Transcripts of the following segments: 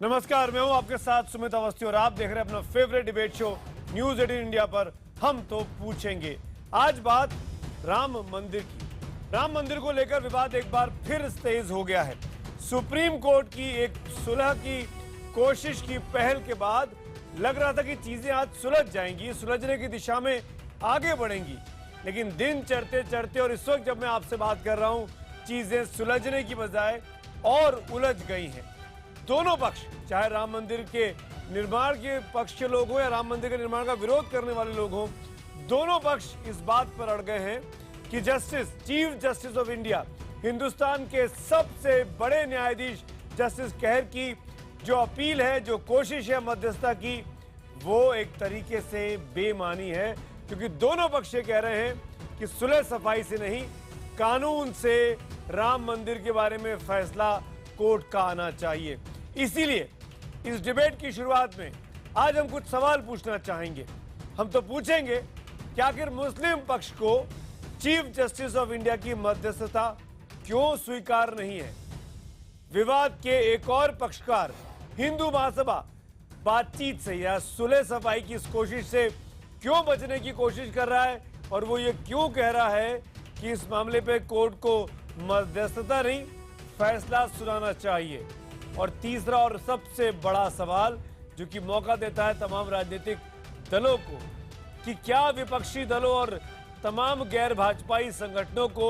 नमस्कार, मैं हूं आपके साथ सुमित अवस्थी और आप देख रहे हैं अपना favourite debate show news 18 India पर हम तो पूछेंगे। आज बात राम मंदिर की। राम मंदिर को लेकर विवाद एक बार फिर तेज हो गया है। सुप्रीम कोर्ट की एक सुलह की कोशिश की पहल के बाद लग रहा था कि चीजें आज सुलझ जाएंगी, सुलझने की दिशा में आगे बढ़ेंगी, लेकिन दिन चढ़ते चढ़ते और इस वक्त जब मैं आपसे बात कर रहा हूं, चीजें सुलझने की बजाय और उलझ गई हैं। दोनों पक्ष, चाहे राम मंदिर के निर्माण के पक्ष के लोग हों या राम मंदिर के निर्माण का विरोध करने वाले लोग हों, दोनों पक्ष इस बात पर अड़ गए हैं कि chief justice of India, Hindustan के सबसे बड़े न्यायाधीश जस्टिस कहर की जो अपील है, जो कोशिश है मध्यस्थता की, वो एक तरीके से बेमानी है, क्योंकि दोनों पक्ष ये कह रहे हैं कि सुलह सफाई से नहीं, कानून से राम मंदिर के बारे में फैसला कोर्ट का आना चाहिए। इसीलिए इस डिबेट की शुरुआत में आज हम कुछ सवाल पूछना चाहेंगे। हम तो पूछेंगे कि आखिर मुस्लिम पक्ष को चीफ जस्टिस ऑफ इंडिया की मध्यस्थता क्यों स्वीकार नहीं है। विवाद के एक और पक्षकार हिंदू महासभा बातचीत से या सुलह सफाई की इस कोशिश से क्यों बचने की कोशिश कर रहा है, और वो ये क्यों कह रहा है कि इस मामले पे कोर्ट को मध्यस्थता नहीं, फैसला सुनाना चाहिए। और तीसरा और सबसे बड़ा सवाल जो कि मौका देता है तमाम राजनीतिक दलों को कि क्या विपक्षी दलों और तमाम गैर भाजपाई संगठनों को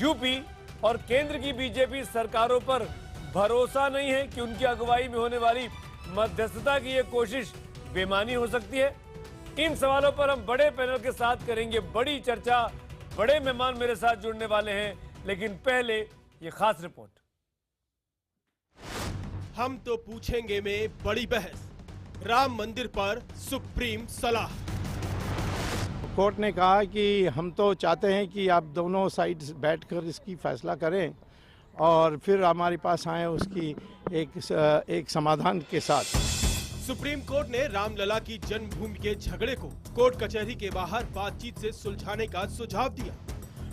यूपी और केंद्र की बीजेपी सरकारों पर भरोसा नहीं है कि उनकी अगुवाई में होने वाली मध्यस्थता की यह कोशिश बेमानी हो सकती है। इन सवालों पर हम बड़े पैनल के साथ करेंगे बड़ी चर्चा। बड़े मेहमान मेरे साथ जुड़ने वाले हैं, लेकिन पहले ये खास रिपोर्ट। हम तो पूछेंगे में बड़ी बहस, राम मंदिर पर सुप्रीम सलाह। कोर्ट ने कहा कि हम तो चाहते हैं कि आप दोनों साइड बैठकर इसकी फैसला करें और फिर हमारे पास आए उसकी एक समाधान के साथ। सुप्रीम कोर्ट ने रामलला की जन्मभूमि के झगड़े को कोर्ट कचहरी के बाहर बातचीत से सुलझाने का सुझाव दिया।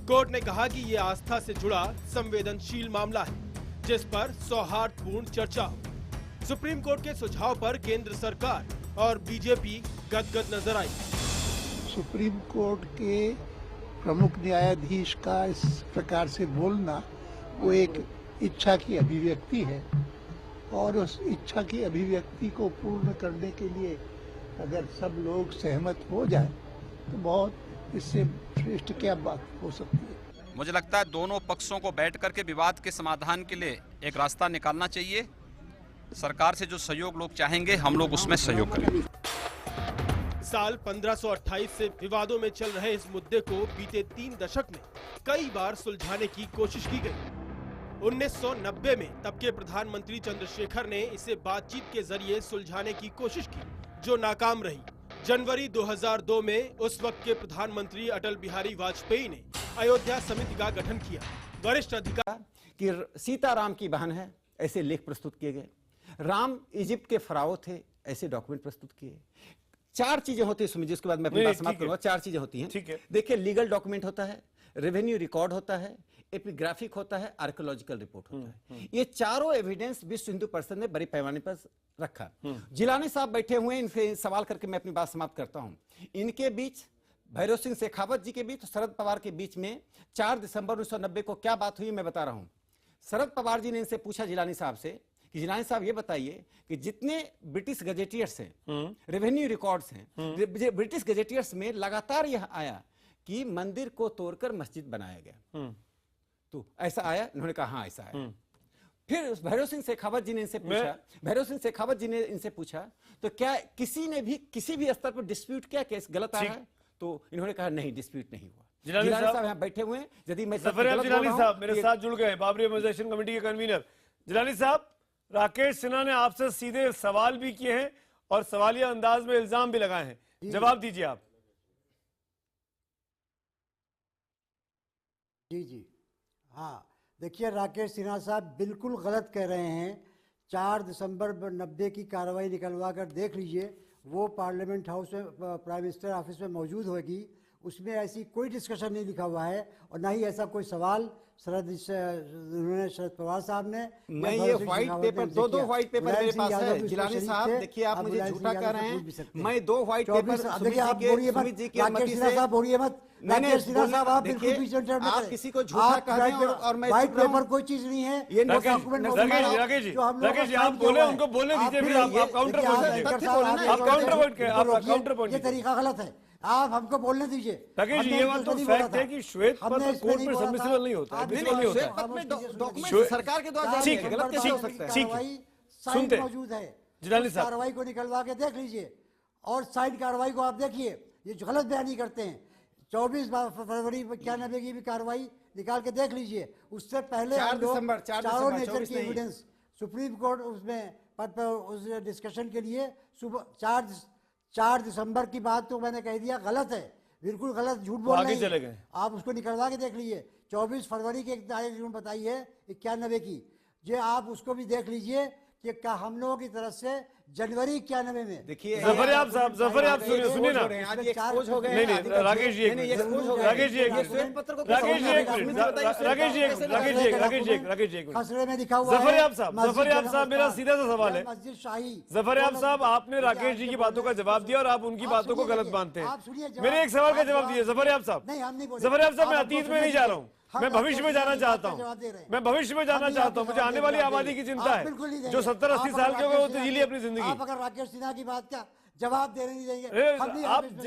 कोर्ट ने कहा कि ये आस्था से जुड़ा संवेदनशील मामला है, जिस पर सौहार्दपूर्ण चर्चा हो। सुप्रीम कोर्ट के सुझाव पर केंद्र सरकार और बीजेपी गदगद नजर आई। सुप्रीम कोर्ट के प्रमुख न्यायाधीश का इस प्रकार से बोलना वो एक इच्छा की अभिव्यक्ति है, और उस इच्छा की अभिव्यक्ति को पूर्ण करने के लिए अगर सब लोग सहमत हो जाए तो बहुत इससे श्रेष्ठ क्या बात हो सकती है। मुझे लगता है दोनों पक्षों को बैठ करके विवाद के समाधान के लिए एक रास्ता निकालना चाहिए। सरकार से जो सहयोग लोग चाहेंगे, हम लोग उसमें सहयोग करेंगे। साल 1528 से विवादों में चल रहे इस मुद्दे को बीते 3 दशक में कई बार सुलझाने की कोशिश की गई। 1990 में तब के प्रधानमंत्री चंद्रशेखर ने इसे बातचीत के जरिए सुलझाने की कोशिश की, जो नाकाम रही। जनवरी 2002 में उस वक्त के प्रधानमंत्री अटल बिहारी वाजपेयी ने अयोध्या समिति का गठन किया। वरिष्ठ अधिकारी कि सीताराम की बहन है, ऐसे लेख प्रस्तुत किए गए। राम इजिप्ट के फराओ थे, ऐसे डॉक्यूमेंट प्रस्तुत किए। 4 चीजें होती है सुमित, जिसके बाद मैं अपनी बात समाप्त करूंगा। 4 चीजें होती हैं। ठीक है। देखिए, लीगल डॉक्यूमेंट होता है, रेवेन्यू रिकॉर्ड होता है, एपिग्राफिक होता है, आर्कियोलॉजिकल रिपोर्ट होता है। ये चारों एविडेंस विश्व हिंदू परिषद ने बड़े पैमाने पर रखा। जिलानी साहब बैठे हुए हैं, इनसे सवाल करके मैं अपनी बात समाप्त करता हूं। इनके बीच, भैरव सिंह शेखावत जी के बीच, शरद पवार के बीच में 4 दिसंबर 1990 को क्या बात हुई, मैं बता रहा हूं। शरद पवार जी ने इनसे पूछा जिलानी साहब से कि जिलानी साहब ये बताइए कि जितने ब्रिटिश गजेटियर्स हैं, रेवेन्यू रिकॉर्ड्स हैं, ब्रिटिश गजेटियर्स में लगातार यह आया कि मंदिर को तोड़कर मस्जिद बनाया गया। तो ऐसा आया? इन्होंने कहा हाँ ऐसा आया। फिर भैरव सिंह शेखावत जी ने इनसे पूछा, तो क्या किसी ने भी किसी भी स्तर पर डिस्प्यूट किया, केस गलत आ रहा है? तो इन्होंने कहा नहीं, डिस्प्यूट नहीं हुआ। जिलानी साहब यहाँ बैठे हुए हैं। यदि मैं जिलानी साहब मेरे साथ जुड़ गए, बाबरी ऑर्गेनाइजेशन कमेटी के कन्वीनर। जिलानी साहब, राकेश सिन्हा ने आपसे सीधे सवाल भी किए हैं और सवालिया अंदाज में इल्जाम भी लगाए हैं, जवाब दीजिए आप। जी हाँ, देखिए राकेश सिन्हा साहब बिल्कुल गलत कह रहे हैं। 4 दिसंबर 90 की कार्रवाई निकलवा कर देख लीजिए, वो पार्लियामेंट हाउस में प्राइम मिनिस्टर ऑफिस में मौजूद होगी। उसमें ऐसी कोई डिस्कशन नहीं लिखा हुआ है और ना ही ऐसा कोई सवाल शरद पवार साहब ने। मैं ये व्हाइट पेपर दो व्हाइट पेपर मेरे पास है जिलानी साहब, देखिए आप मुझे झूठा कह रहे हैं। मैं 2 व्हाइट पेपर सुमित जी के अनुमति से साहब बोलिए मत। आप किसी को झूठा कह रहे हैं और मैं व्हाइट पेपर कोई चीज नहीं है। ये राकेश जी आप बोले, उनको बोलने दीजिए, फिर आप काउंटर पॉइंट। ये तरीका गलत है, आप हमको बोलने दीजिए। राकेश जी ये बात तो फैक्ट है कि श्वेत पत्र कोर्ट में सबमिसिबल नहीं होता है, सरकार के द्वारा गलत कैसे हो सकता है? सुनते मौजूद है, जिलानी साहब कार्रवाई को निकलवा के देख लीजिए और साइड कार्रवाई को आप देखिए, ये जो गलत बयानी करते हैं। 24 फरवरी 91 की भी कार्रवाई निकाल के देख लीजिए। उससे पहले 4 दिसंबर चारों नेचर की एविडेंस सुप्रीम कोर्ट उसमें उस डिस्कशन के लिए सुबह 4 दिसंबर की बात तो मैंने कह दिया गलत है, बिल्कुल गलत, झूठ बोल रहे चले गए। आप उसको निकलवा के देख लीजिए। 24 फरवरी की एक तारीख बताई है 91 की, ये आप उसको भी देख लीजिए कि क्या हम लोगों की तरफ से जनवरी 91 में। देखिए जफर आप सुनिए ना। नहीं राकेश जी खसरे में लिखा हुआ जफर साहब मेरा सीधा सा सवाल है। मस्जिद शाही जफर साहब आपने राकेश जी की बातों का जवाब दिया और आप उनकी बातों को गलत मानते हैं। मेरे एक सवाल का जवाब दिए जफर साहब। नहीं, हम नहीं बोले। जफर साहब मैं अतीत में नहीं जा रहा हूँ, मैं भविष्य में जाना चाहता हूँ। मैं भविष्य में जाना चाहता हूँ, मुझे आने वाली आबादी की चिंता है। जो 70-80 साल के हो गए वो तो जी ली अपनी जिंदगी। आप अगर राकेश सिन्हा की बात का जवाब देने नहीं देंगे,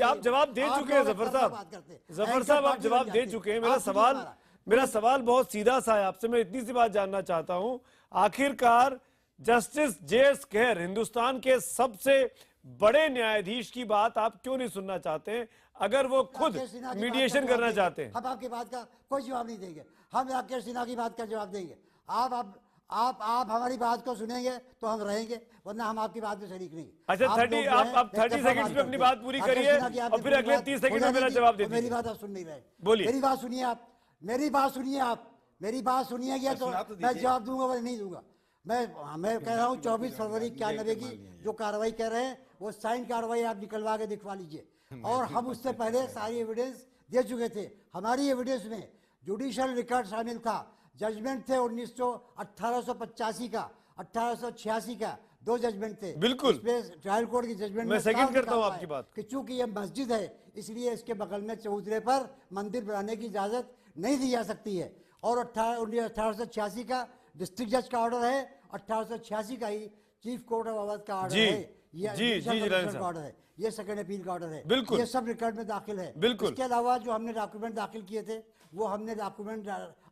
आप जवाब दे चुके हैं जफर साहब आप जवाब दे चुके हैं। मेरा सवाल बहुत सीधा सा है आपसे। मैं इतनी सी बात जानना चाहता हूं, आखिरकार जस्टिस JS खेर हिंदुस्तान के सबसे बड़े न्यायाधीश की बात आप क्यों नहीं सुनना चाहते हैं, अगर वो खुद मीडिएशन करना चाहते हैं? हम आपकी बात का कोई जवाब नहीं देंगे, हम राकेश सिन्हा की बात का जवाब देंगे। आप हमारी बात को सुनेंगे तो हम रहेंगे, वरना हम आपकी बात में शरीक नहीं। अच्छा आप 30 सेकंड्स में अपनी बात पूरी करिए और फिर अगले 30 सेकंड में मेरा जवाब दे दीजिए। मेरी बात आप सुन नहीं रहे, बोलिए। मेरी बात सुनिए आप, मेरी बात सुनिएगा तो मैं जवाब दूंगा वरना नहीं दूंगा। मैं कह रहा हूँ 24 फरवरी 91 की जो कार्रवाई कर रहे हैं वो साइन कार्रवाई आप निकलवा के दिखवा लीजिए। और हम उससे पहले सारी एविडेंस दे चुके थे। हमारी एविडेंस में जुडिशियल रिकॉर्ड शामिल था, जजमेंट थे 1885 का, 1886 का, 2 जजमेंट थे। बिल्कुल ट्रायल कोर्ट की जजमेंट मैं सेकंड करता हूं आपकी बात कि चूंकि ये मस्जिद है इसलिए इसके बगल में चबूतरे पर मंदिर बनाने की इजाजत नहीं दी जा सकती है। और 1886 का डिस्ट्रिक्ट जज का ऑर्डर है, 1886 का ही चीफ कोर्ट ऑफ अवध का ऑर्डर है, ऑर्डर है, ये सेकंड अपील का ऑर्डर है। बिल्कुल ये सब रिकॉर्ड में दाखिल है। बिल्कुल इसके अलावा जो हमने डॉक्यूमेंट दाखिल किए थे वो हमने डॉक्यूमेंट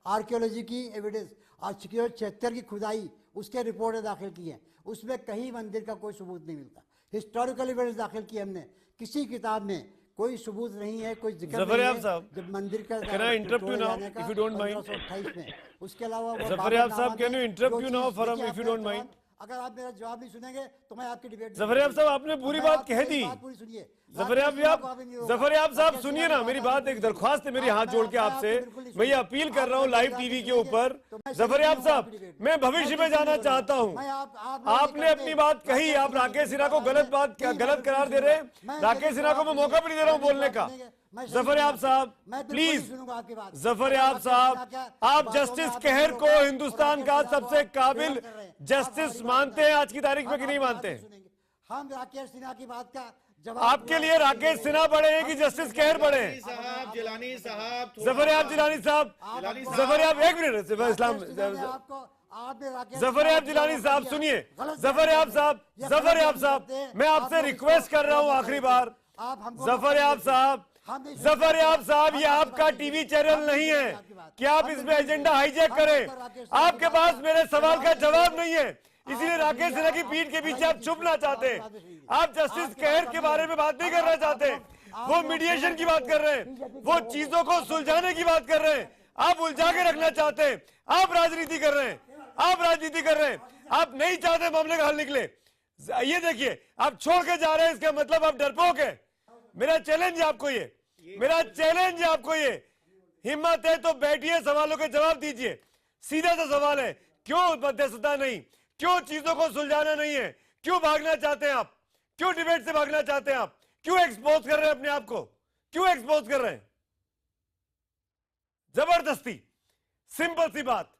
आर्कियोलॉजी की एविडेंस और 76 की खुदाई उसके रिपोर्टें दाखिल की हैं, उसमें कहीं मंदिर का कोई सबूत नहीं मिलता। हिस्टोरिकल एविडेंस दाखिल की हमने, किसी किताब में कोई सबूत नहीं है, कोई जिक्र नहीं है जब मंदिर का। Can I interrupt you now if you don't mind? 1528 में। उसके अलावा जफर साहब can you interrupt you now for if you don't mind? अगर आप मेरा जवाब नहीं सुनेंगे तो मैं आपकी डिबेट। जफर साहब आपने पूरी बात कह दी। सुनिए जफर साहब सुनिए ना मेरी बात, एक दरख्वास्त है मेरी हाथ जोड़ के आपसे, मैं ये अपील कर रहा हूँ लाइव टीवी के ऊपर। जफर साहब मैं भविष्य में जाना चाहता हूँ, आपने अपनी बात कही, आप राकेश सिन्हा को गलत करार दे रहे हैं। राकेश सिन्हा को मैं मौका भी नहीं दे रहा हूँ बोलने का। जफर साहब प्लीज, जफर साहब आप जस्टिस कहर को हिंदुस्तान का सबसे काबिल जस्टिस मानते हैं आज की तारीख में कि नहीं मानते हैं? हम राकेश सिन्हा की बात का आपके लिए राकेश सिन्हा बड़े हैं कि जस्टिस कहर बड़े हैं? जिलानी साहब, जिलानी साहब, एक मिनट इस्लाम, जिलानी साहब सुनिए। जफर साहब मैं आपसे रिक्वेस्ट कर रहा हूं आखिरी बार। जफर साहब ये आपका टीवी चैनल नहीं है कि आप इसमें एजेंडा हाईजैक करें। आपके पास मेरे सवाल का जवाब नहीं है, इसीलिए राकेश सिन्हा की पीठ के पीछे आप छुपना चाहते हैं। आप जस्टिस कहर के बारे में बात नहीं करना चाहते, वो मीडिएशन की बात कर रहे हैं, वो चीजों को सुलझाने की बात कर रहे हैं। आप उलझा के रखना चाहते हैं, आप राजनीति कर रहे हैं, आप नहीं चाहते मामले का हल निकले। ये देखिए आप छोड़ के जा रहे हैं, इसका मतलब आप डरपोक है। मेरा चैलेंज है आपको ये, हिम्मत है तो बैठिए, सवालों के जवाब दीजिए। सीधा सा सवाल है, क्यों मध्यस्थता नहीं, क्यों चीजों को सुलझाना नहीं है, क्यों भागना चाहते हैं आप, क्यों डिबेट से भागना चाहते हैं आप, क्यों एक्सपोज कर रहे हैं अपने आप को? क्यों एक्सपोज कर रहे हैं? जबरदस्ती। सिंपल सी बात।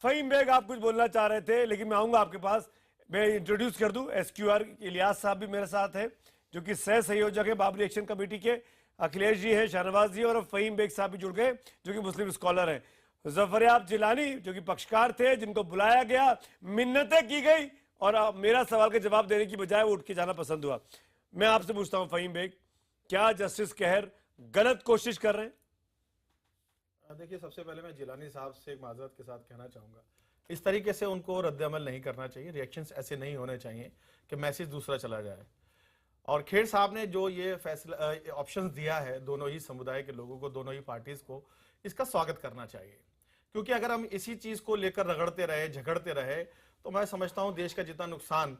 फहीम बेग आप कुछ बोलना चाह रहे थे, लेकिन मैं आऊंगा आपके पास। मैं इंट्रोड्यूस कर दूं, SQR इलियास साहब भी मेरे साथ है, जो कि सह संयोजक है बाबरी एक्शन कमेटी के। अखिलेश जी है, शाहनवाज जी, और फहीम बेग साहब भी जुड़ गए, जो कि मुस्लिम स्कॉलर हैं। जफरयाब जिलानी, जो कि पक्षकार थे, जिनको बुलाया गया, मिन्नतें की गई, और मेरा सवाल का जवाब देने की बजाय वो उठ के जाना पसंद हुआ। मैं आपसे पूछता हूं फहीम बेग, क्या जस्टिस कहर गलत कोशिश कर रहे हैं? देखिए, सबसे पहले मैं जिलानी साहब से एक माजरत के साथ कहना चाहूँगा, इस तरीके से उनको रद्द-ए-अमल नहीं करना चाहिए। रिएक्शंस ऐसे नहीं होने चाहिए कि मैसेज दूसरा चला जाए। और खेर साहब ने जो ये फैसला ऑप्शंस दिया है दोनों ही समुदाय के लोगों को, दोनों ही पार्टीज को, इसका स्वागत करना चाहिए। क्योंकि अगर हम इसी चीज़ को लेकर रगड़ते रहे, झगड़ते रहे, तो मैं समझता हूँ देश का जितना नुकसान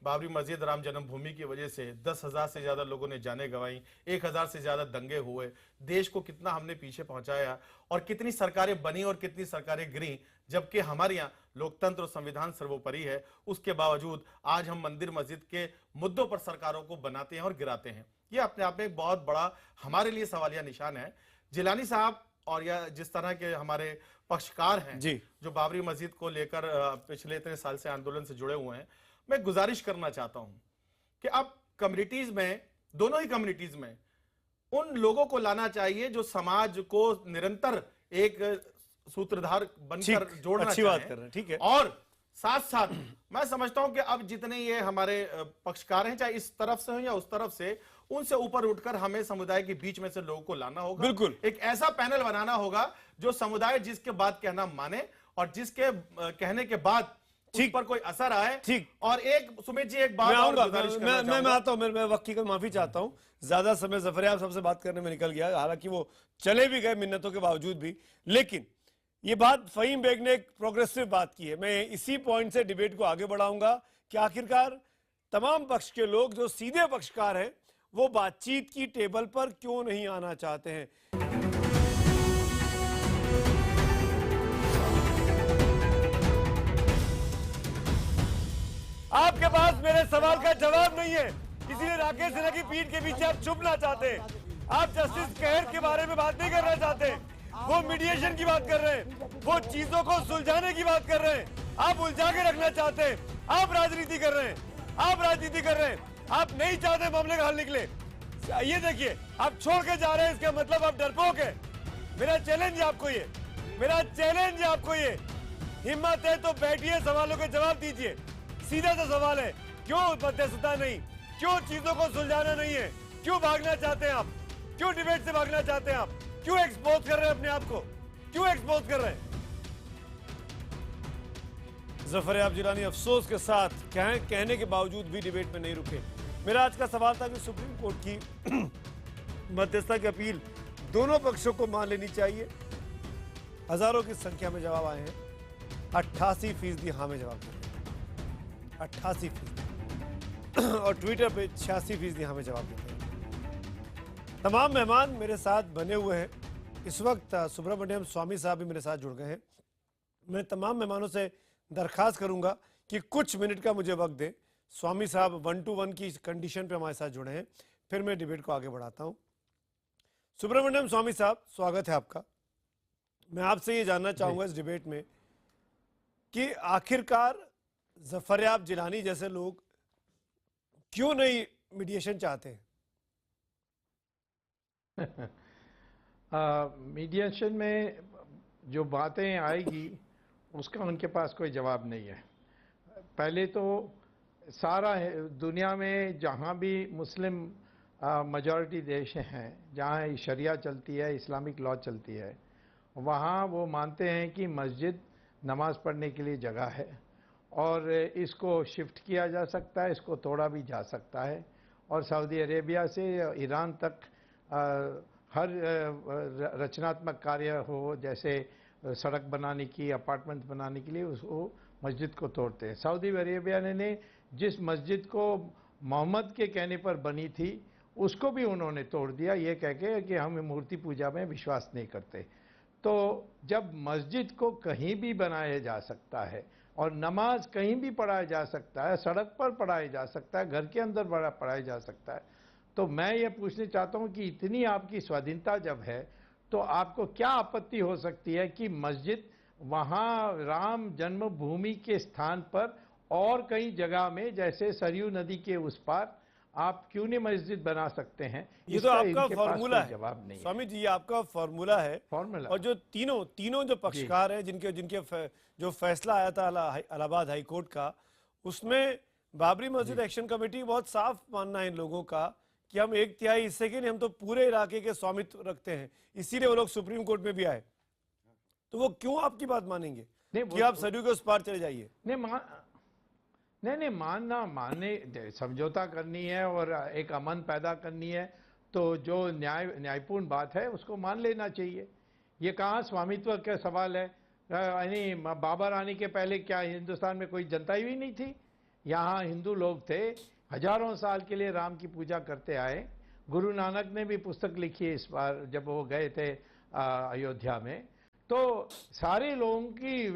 बाबरी मस्जिद राम जन्मभूमि की वजह से 10,000 से ज़्यादा लोगों ने जानें गंवाई, 1,000 से ज़्यादा दंगे हुए, देश को कितना हमने पीछे पहुंचाया, और कितनी सरकारें बनी और कितनी सरकारें गिरी, जबकि हमारे यहाँ लोकतंत्र और संविधान सर्वोपरि है। उसके बावजूद आज हम मंदिर मस्जिद के मुद्दों पर सरकारों को बनाते हैं और गिराते हैं। ये अपने आप में एक बहुत बड़ा हमारे लिए सवालिया निशान है। जिलानी साहब और या जिस तरह के हमारे पक्षकार हैं जो बाबरी मस्जिद को लेकर पिछले इतने साल से आंदोलन से जुड़े हुए हैं, मैं गुजारिश करना चाहता हूं कि अब कम्युनिटीज में, दोनों ही कम्युनिटीज में, उन लोगों को लाना चाहिए जो समाज को निरंतर एक सूत्रधार बनकर जोड़ना चाहिए। ठीक है। और साथ साथ मैं समझता हूं कि अब जितने ये हमारे पक्षकार हैं, चाहे इस तरफ से हो या उस तरफ से, उनसे ऊपर उठकर हमें समुदाय के बीच में से लोगों को लाना होगा। बिल्कुल। एक ऐसा पैनल बनाना होगा जो समुदाय जिसके बात कहना माने, और जिसके कहने के बाद उस पर कोई असर आए। ठीक। और एक सुमित जी, एक बात मैं आता हूं, मैं वक्त की माफी चाहता हूं, ज्यादा समय जफरयाब साहब से बात करने में निकल गया, हालांकि वो चले भी गए मिन्नतों के बावजूद भी। लेकिन ये बात फहीम बेग ने एक प्रोग्रेसिव बात की है। मैं इसी पॉइंट से डिबेट को आगे बढ़ाऊंगा कि आखिरकार तमाम पक्ष के लोग जो सीधे पक्षकार हैं, वो बातचीत की टेबल पर क्यों नहीं आना चाहते हैं। आपके पास मेरे सवाल का जवाब नहीं है, इसीलिए राकेश सिन्हा की पीठ के पीछे आप छुपना चाहते हैं। आप जस्टिस कहर के बारे में बात नहीं करना चाहते, वो मीडिएशन की बात कर रहे हैं, वो चीजों को सुलझाने की बात कर रहे हैं। आप उलझा के रखना चाहते हैं, आप राजनीति कर रहे हैं, आप राजनीति कर रहे हैं। आप नहीं चाहते मामले का हल निकले। ये देखिए, आप छोड़ के जा रहे हैं, इसका मतलब आप डरपोक है। मेरा चैलेंज है आपको ये, मेरा चैलेंज है आपको ये। हिम्मत है तो बैठिए, सवालों के जवाब दीजिए। सीधा सा सवाल है, क्यों मध्यस्थता नहीं, क्यों चीजों को सुलझाना नहीं है, क्यों भागना चाहते हैं आप, क्यों डिबेट से भागना चाहते हैं आप, क्यों एक्सपोज कर रहे हैं अपने आप को, क्यों एक्सपोज कर रहे हैं? जफरयाब जिलानी अफसोस के साथ कहने के बावजूद भी डिबेट में नहीं रुके। मेरा आज का सवाल था कि सुप्रीम कोर्ट की मध्यस्थता की अपील दोनों पक्षों को मान लेनी चाहिए। हजारों की संख्या में जवाब आए हैं, 88% हाँ में जवाब दिया, 88%, और ट्विटर पे 86% हाँ में जवाब देते हैं। तमाम मेहमान मेरे साथ बने हुए हैं। इस वक्त सुब्रमण्यम स्वामी साहब भी मेरे साथ जुड़ गए हैं। मैं तमाम मेहमानों से दरखास्त करूंगा कि कुछ मिनट का मुझे वक्त दें। स्वामी साहब 1-to-1 की कंडीशन पे हमारे साथ जुड़े हैं, फिर मैं डिबेट को आगे बढ़ाता हूं। सुब्रमण्यम स्वामी साहब, स्वागत है आपका। मैं आपसे ये जानना चाहूंगा इस डिबेट में कि आखिरकार जफरयाब जिलानी जैसे लोग क्यों नहीं मीडिएशन चाहते हैं? मीडिएशन में जो बातें आएगी उसका उनके पास कोई जवाब नहीं है। पहले तो सारा दुनिया में जहाँ भी मुस्लिम मेजॉरिटी देश हैं, जहाँ शरिया चलती है, इस्लामिक लॉ चलती है, वहाँ वो मानते हैं कि मस्जिद नमाज पढ़ने के लिए जगह है और इसको शिफ्ट किया जा सकता है, इसको तोड़ा भी जा सकता है। और सऊदी अरेबिया से ईरान तक हर रचनात्मक कार्य हो, जैसे सड़क बनाने की, अपार्टमेंट बनाने के लिए, उसको मस्जिद को तोड़ते हैं। सऊदी अरेबिया ने जिस मस्जिद को मोहम्मद के कहने पर बनी थी, उसको भी उन्होंने तोड़ दिया, ये कह के कि हम मूर्ति पूजा में विश्वास नहीं करते। तो जब मस्जिद को कहीं भी बनाया जा सकता है और नमाज कहीं भी पढ़ाया जा सकता है, सड़क पर पढ़ाया जा सकता है, घर के अंदर पढ़ाया जा सकता है, तो मैं ये पूछना चाहता हूं कि इतनी आपकी स्वाधीनता जब है तो आपको क्या आपत्ति हो सकती है कि मस्जिद वहां राम जन्मभूमि के स्थान पर और कई जगह में जैसे सरयू नदी के उस पार आप क्यों नहीं मस्जिद बना सकते हैं? ये तो इसका आपका इनके पास फॉर्मूला कोई है जवाब नहीं है। स्वामी जी, ये आपका फॉर्मूला है। फॉर्मूला। और जो तीनों जो पक्षकार हैं जिनके जो फैसला आया था इलाहाबाद हाई कोर्ट का, उसमें बाबरी मस्जिद एक्शन कमेटी बहुत साफ मानना है इन लोगों का कि हम 1/3 हिस्से के नहीं, हम तो पूरे इलाके के स्वामित्व रखते हैं, इसीलिए वो लोग सुप्रीम कोर्ट में भी आए। तो वो क्यों आपकी बात मानेंगे कि आप सरयू के उस पार चले जाइए? नहीं मानने समझौता करनी है और एक अमन पैदा करनी है, तो जो न्यायपूर्ण बात है उसको मान लेना चाहिए। ये कहाँ स्वामित्व का सवाल है? यानी बाबर आने के पहले क्या हिंदुस्तान में कोई जनता ही नहीं थी? यहाँ हिंदू लोग थे, हजारों साल के लिए राम की पूजा करते आए। गुरु नानक ने भी पुस्तक लिखी है इस बार जब वो गए थे अयोध्या में, तो सारे लोगों की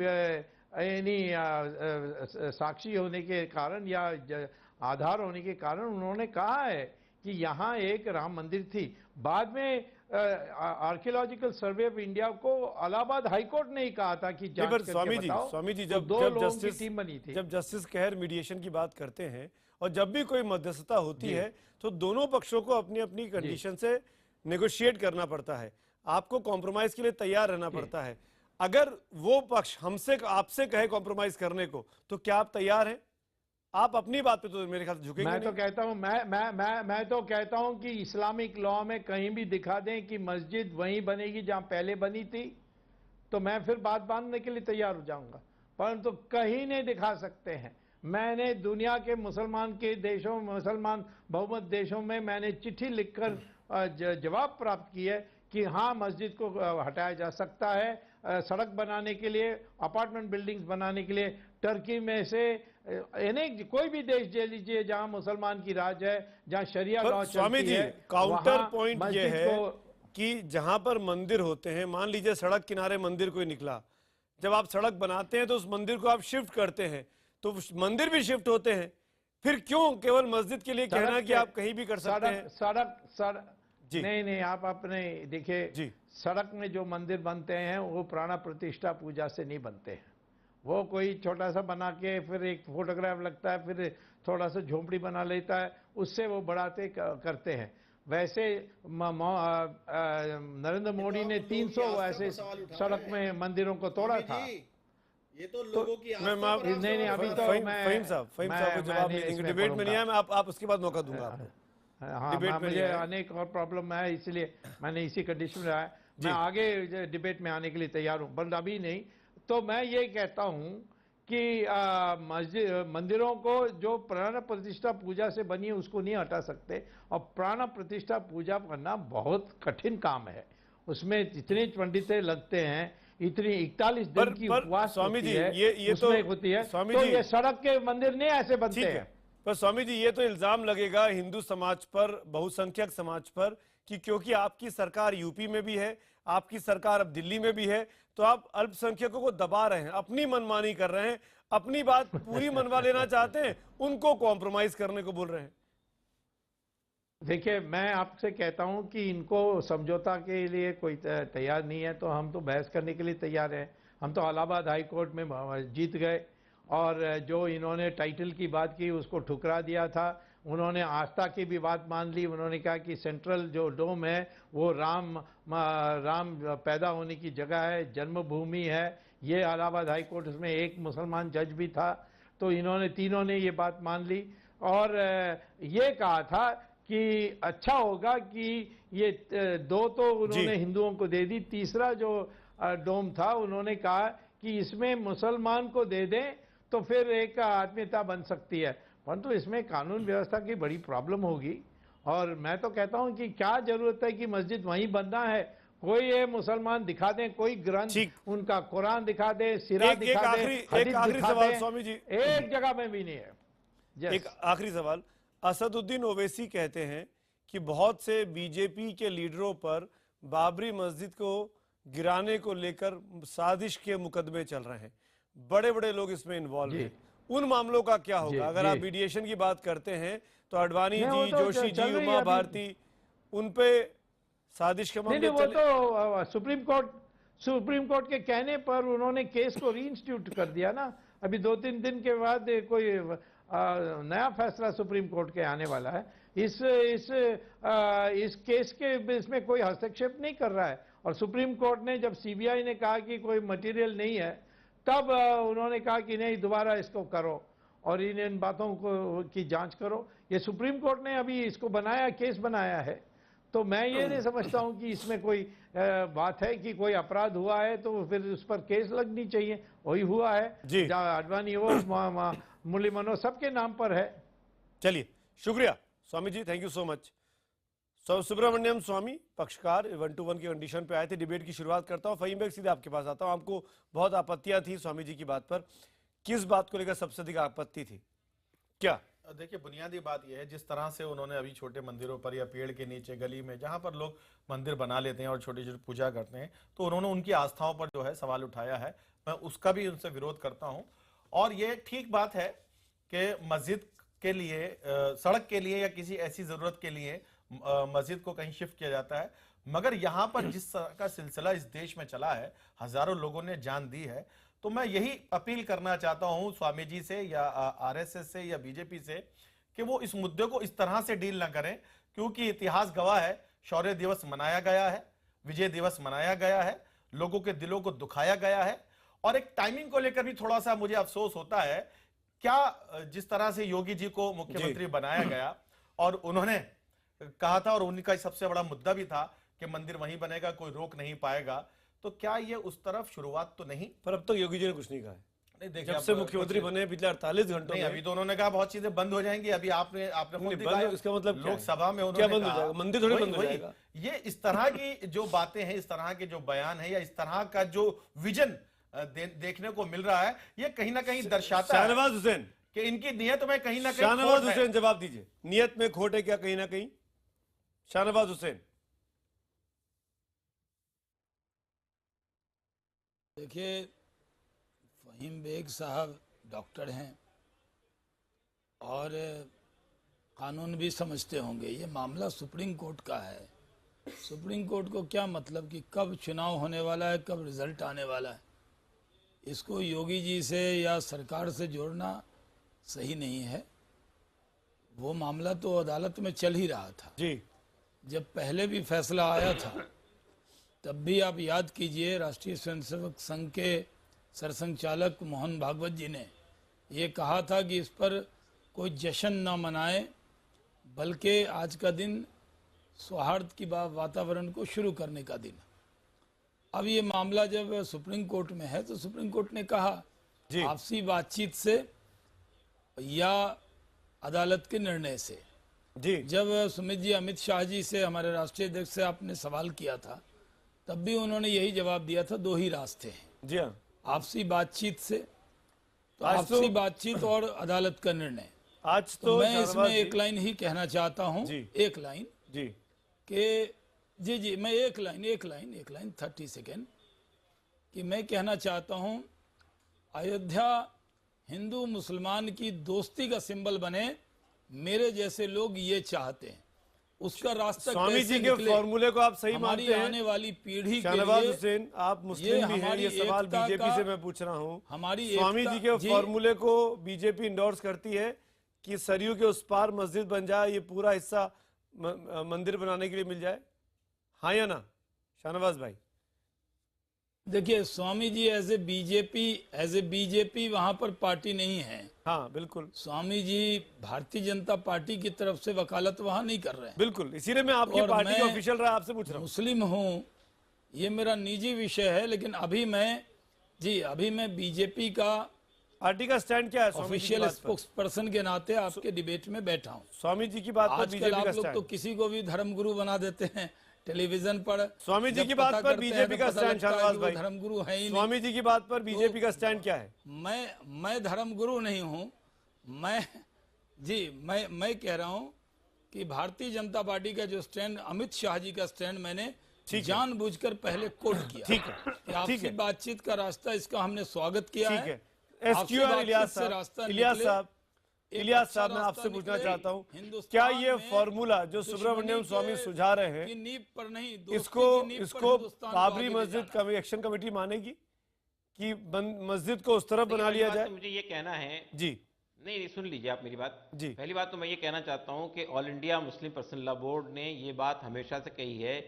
यानी साक्षी होने के कारण या आधार होने के कारण उन्होंने कहा है कि यहाँ एक राम मंदिर थी। बाद में आर्कियोलॉजिकल सर्वे ऑफ इंडिया को इलाहाबाद हाई कोर्ट ने ही कहा था कि जांच करके बताओ। स्वामी जी, तो दो लोगों की टीम बनी थी। जब जस्टिस कहर मीडिएशन की बात करते हैं और जब भी कोई मध्यस्थता होती है तो दोनों पक्षों को अपनी अपनी कंडीशन से नेगोशिएट करना पड़ता है, आपको कॉम्प्रोमाइज के लिए तैयार रहना पड़ता है। अगर वो पक्ष हमसे आपसे कहे कॉम्प्रोमाइज करने को, तो क्या आप तैयार हैं? आप अपनी बात पे तो मेरे ख्याल से झुकेंगे मैं तो कहता हूं मैं तो कहता हूं कि इस्लामिक लॉ में कहीं भी दिखा दें कि मस्जिद वहीं बनेगी जहां पहले बनी थी, तो मैं फिर बात बांधने के लिए तैयार हो जाऊंगा, परंतु कहीं नहीं दिखा सकते हैं। मैंने दुनिया के मुसलमान के देशों, मुसलमान बहुमत देशों में मैंने चिट्ठी लिखकर जवाब प्राप्त की है कि हाँ मस्जिद को हटाया जा सकता है, सड़क बनाने के लिए, अपार्टमेंट बिल्डिंग्स बनाने के लिए। टर्की में से यानी कोई भी देश ले लीजिए जहां मुसलमान की राज है, जहां शरिया लॉ चलती है, काउंटर पॉइंट ये है कि जहां पर मंदिर होते हैं, मान लीजिए सड़क किनारे मंदिर कोई निकला, जब आप सड़क बनाते हैं तो उस मंदिर को आप शिफ्ट करते हैं, तो मंदिर भी शिफ्ट होते हैं। फिर क्यों केवल मस्जिद के लिए कहना कि आप कहीं भी कर सकते हैं? सड़क नहीं, आप अपने देखिए, सड़क में जो मंदिर बनते हैं वो प्राण प्रतिष्ठा पूजा से नहीं बनते हैं। वो कोई छोटा सा बना के फिर एक फोटोग्राफ लगता है, फिर थोड़ा सा झोंपड़ी बना लेता है, उससे वो बढ़ाते करते हैं। वैसे नरेंद्र मोदी ने 300 ऐसे सड़क में मंदिरों को तोड़ा था। ये तो लोगों की नहीं अभी तो फहीम साहब को जवाब देंगे, डिबेट में नहीं है, मैं आप उसके बाद मौका दूंगा आपको। हाँ, मुझे अनेक और प्रॉब्लम है, इसलिए मैंने इसी कंडीशन में आया। मैं आगे डिबेट में आने के लिए तैयार हूं, पर अभी नहीं। तो मैं ये कहता हूं कि मंदिरों को जो प्राण प्रतिष्ठा पूजा से बनी है उसको नहीं हटा सकते, और प्राण प्रतिष्ठा पूजा करना बहुत कठिन काम है। उसमें इतने पंडित लगते हैं, इतनी 41 दिन की उपवास स्वामी जी, ये तो होती है। स्वामी जी, ये सड़क के मंदिर नहीं ऐसे बनते हैं। पर स्वामी जी, ये तो इल्जाम लगेगा हिंदू समाज पर, बहुसंख्यक समाज पर, कि क्योंकि आपकी सरकार यूपी में भी है, आपकी सरकार अब दिल्ली में भी है, तो आप अल्पसंख्यकों को दबा रहे हैं, अपनी मनमानी कर रहे हैं, अपनी बात पूरी मनवा लेना चाहते हैं, उनको कॉम्प्रोमाइज करने को बोल रहे हैं। देखिए, मैं आपसे कहता हूं कि इनको समझौता के लिए कोई तैयार नहीं है, तो हम तो बहस करने के लिए तैयार हैं। हम तो इलाहाबाद हाई कोर्ट में जीत गए, और जो इन्होंने टाइटल की बात की उसको ठुकरा दिया था। उन्होंने आस्था की भी बात मान ली। उन्होंने कहा कि सेंट्रल जो डोम है वो राम पैदा होने की जगह है, जन्मभूमि है। ये इलाहाबाद हाई कोर्ट, उसमें एक मुसलमान जज भी था, तो इन्होंने तीनों ने ये बात मान ली, और ये कहा था कि अच्छा होगा कि ये 2 तो उन्होंने हिंदुओं को दे दी, तीसरा जो डोम था उन्होंने कहा कि इसमें मुसलमान को दे दें तो फिर एक आत्मीयता बन सकती है, परंतु इसमें कानून व्यवस्था की बड़ी प्रॉब्लम होगी। और मैं तो कहता हूं कि क्या जरूरत है कि मस्जिद वहीं बनना है? कोई ये मुसलमान दिखा दें, कोई ग्रंथ उनका कुरान दिखा दे, सिरा दिखा दे, एक आखिरी सवाल स्वामी जी, एक जगह में भी नहीं है। एक आखिरी सवाल, असदुद्दीन ओवैसी कहते हैं कि बहुत से बीजेपी के लीडरों पर बाबरी मस्जिद को गिराने को लेकर साजिश के मुकदमे चल रहे हैं, बड़े बड़े लोग इसमें इन्वॉल्व हैं। उन मामलों का क्या होगा? अगर आप मीडिएशन की बात करते हैं तो अडवाणी नहीं, वो जी, तो जोशी चल जी, रही है उमा अभी। भारती, उन पे साजिश के नहीं मामले नहीं, वो चले। तो सुप्रीम कोर्ट के कहने पर उन्होंने केस को रीइंस्टीट्यूट कर दिया ना। अभी 2-3 दिन के बाद कोई नया फैसला सुप्रीम कोर्ट के आने वाला है। इस केस के इसमें कोई हस्तक्षेप नहीं कर रहा है। और सुप्रीम कोर्ट ने जब सीबीआई ने कहा कि कोई मटेरियल नहीं है, तब उन्होंने कहा कि नहीं, दोबारा इसको करो और इन बातों को की जांच करो। ये सुप्रीम कोर्ट ने अभी इसको बनाया, केस बनाया है। तो मैं ये नहीं समझता हूं कि इसमें कोई बात है कि कोई अपराध हुआ है तो फिर उस पर केस लगनी चाहिए। वही हुआ है, जी। अडवाणी हो, मुरली मनोहर, सबके नाम पर है। चलिए, शुक्रिया Swamy ji, thank you so much. Subramanian Swamy पक्षकार 1-to-1 की कंडीशन पे आए थे। डिबेट की शुरुआत करता हूं। फहीम बेग, सीधे आपके पास आता हूं। आपको बहुत आपत्तियां थी स्वामी जी की बात पर, किस बात को लेकर सबसे अधिक आपत्ति थी? क्या? देखिए, बुनियादी बात यह है, जिस तरह से उन्होंने अभी छोटे मंदिरों पर या पेड़ के नीचे गली में जहां पर लोग मंदिर बना लेते हैं और छोटी छोटी पूजा करते हैं, तो उन्होंने उनकी आस्थाओं पर जो है सवाल उठाया है। मैं उसका भी उनसे विरोध करता हूं। और ये ठीक बात है कि मस्जिद के लिए, सड़क के लिए या किसी ऐसी जरूरत के लिए मस्जिद को कहीं शिफ्ट किया जाता है, मगर यहां पर जिस तरह का सिलसिला इस देश में चला है, हजारों लोगों ने जान दी है, तो मैं यही अपील करना चाहता हूं स्वामी जी से या आरएसएस से या बीजेपी से कि वो इस मुद्दे को इस तरह से डील ना करें, क्योंकि इतिहास गवाह है, शौर्य दिवस मनाया गया है, विजय दिवस मनाया गया है, लोगों के दिलों को दुखाया गया है। और एक टाइमिंग को लेकर भी थोड़ा सा मुझे अफसोस होता है, क्या जिस तरह से योगी जी को मुख्यमंत्री बनाया गया और उन्होंने कहा था, और उनका सबसे बड़ा मुद्दा भी था कि मंदिर वहीं बनेगा, कोई रोक नहीं पाएगा, तो क्या ये उस तरफ शुरुआत तो नहीं? पर अब तक योगी जी ने कुछ नहीं कहा है। नहीं, देखिए, जब से मुख्यमंत्री बने पिछले 48 घंटों नहीं, में अभी तो उन्होंने कहा बहुत चीजें बंद हो जाएंगी। अभी आपने खुद बंद, दिखाया, इसका मतलब क्या है? लोकसभा में क्या उन्होंने बंद हो कहा, जाएगा? मंदिर थोड़ी बंद हो वही, जाएगा। ये इस तरह की जो बातें हैं, इस तरह के जो बयान है या इस तरह का जो विजन देखने को मिल रहा है, ये कहीं ना कहीं दर्शाता है शाहनवाज हुसैन कि इनकी नियत में कहीं ना कहीं शाहनवाज खोट है। हुसैन जवाब दीजिए, नियत में खोट है क्या कहीं ना कहीं? शाहनवाज हुसैन। देखिए, फहीम बेग साहब डॉक्टर हैं और कानून भी समझते होंगे। ये मामला सुप्रीम कोर्ट का है। सुप्रीम कोर्ट को क्या मतलब कि कब चुनाव होने वाला है, कब रिजल्ट आने वाला है, इसको योगी जी से या सरकार से जोड़ना सही नहीं है। वो मामला तो अदालत में चल ही रहा था जी। जब पहले भी फैसला आया था, तब भी आप याद कीजिए, राष्ट्रीय स्वयंसेवक संघ के सरसंघचालक मोहन भागवत जी ने ये कहा था कि इस पर कोई जश्न न मनाए, बल्कि आज का दिन सौहार्द की वातावरण को शुरू करने का दिन। अब ये मामला जब सुप्रीम कोर्ट में है, तो सुप्रीम कोर्ट ने कहा आपसी बातचीत से या अदालत के निर्णय से। जी। जब सुमित जी अमित शाह जी से, हमारे राष्ट्रीय अध्यक्ष से आपने सवाल किया था, तब भी उन्होंने यही जवाब दिया था, दो ही रास्ते हैं। जी हाँ। आपसी बातचीत से, तो आपसी बातचीत और अदालत का निर्णय। आज तो मैं इसमें एक लाइन ही कहना चाहता हूं, एक लाइन जी कि जी मैं एक लाइन 30 सेकेंड कि मैं कहना चाहता हूं, अयोध्या हिंदू मुसलमान की दोस्ती का सिंबल बने, मेरे जैसे लोग ये चाहते हैं। उसका रास्ता स्वामी जी के फॉर्मूले को आप सही मानते हैं? आने वाली पीढ़ी के शाहनवाज लिए, हुसैन, आप मुस्लिम भी हैं, ये सवाल बीजेपी से मैं पूछ रहा हूँ। हमारी स्वामी जी के फॉर्मूले को बीजेपी इंडोर्स करती है कि सरयू के उस पार मस्जिद बन जाए, ये पूरा हिस्सा मंदिर बनाने के लिए मिल जाए, हाँ या ना शाहनवाज भाई? देखिए, Swami ji as a BJP वहां पर पार्टी नहीं है। हाँ बिल्कुल, स्वामी जी भारतीय जनता पार्टी की तरफ से वकालत वहां नहीं कर रहे हैं। बिल्कुल, इसीलिए मैं आपकी पार्टी के ऑफिशियल रहा आपसे पूछ रहा हूँ। मुस्लिम हूँ, ये मेरा निजी विषय है, लेकिन अभी मैं बीजेपी का पार्टी का स्टैंड क्या है? ऑफिशियल स्पोक्स पर्सन के नाते आपके डिबेट में बैठा हूँ। स्वामी जी की बात पर बीजेपी का आप लोग स्टैंड, तो किसी को भी धर्मगुरु बना देते हैं टेलीविजन पर। स्वामी जी की बात पर बीजेपी का स्टैंड, शाहनवाज भाई धर्मगुरु है ही स्वामी जी की बात पर बीजेपी का स्टैंड क्या है? मैं धर्मगुरु नहीं हूँ। मैं कह रहा हूँ कि भारतीय जनता पार्टी का जो स्टैंड, अमित शाह जी का स्टैंड, मैंने जानबूझकर पहले कोट किया। ठीक है, कि आपसी बातचीत का रास्ता, इसका हमने स्वागत किया है। एसक्यूआर इलियास साहब, एक इलियास अच्छा साहब, मैं रास्ता आपसे पूछना निकले चाहता हूँ, हिंदुस्तान क्या ये में फॉर्मूला जो दुश्मनी सुब्रमण्यम स्वामी के सुझा रहे हैं, की नींव पर नहीं, दोस्ती इसको की नींव पर इसको हिंदुस्तान को बाबरी आगे ले मस्जिद जाना है। एक्शन कमेटी मानेगी कि मस्जिद को उस तरफ बना लिया जाए? मुझे ये कहना है जी नहीं, सुन लीजिए आप मेरी बात। जी। पहली बात तो मैं ये कहना चाहता हूं कि all India Muslim personal law board ने ये बात हमेशा से कही है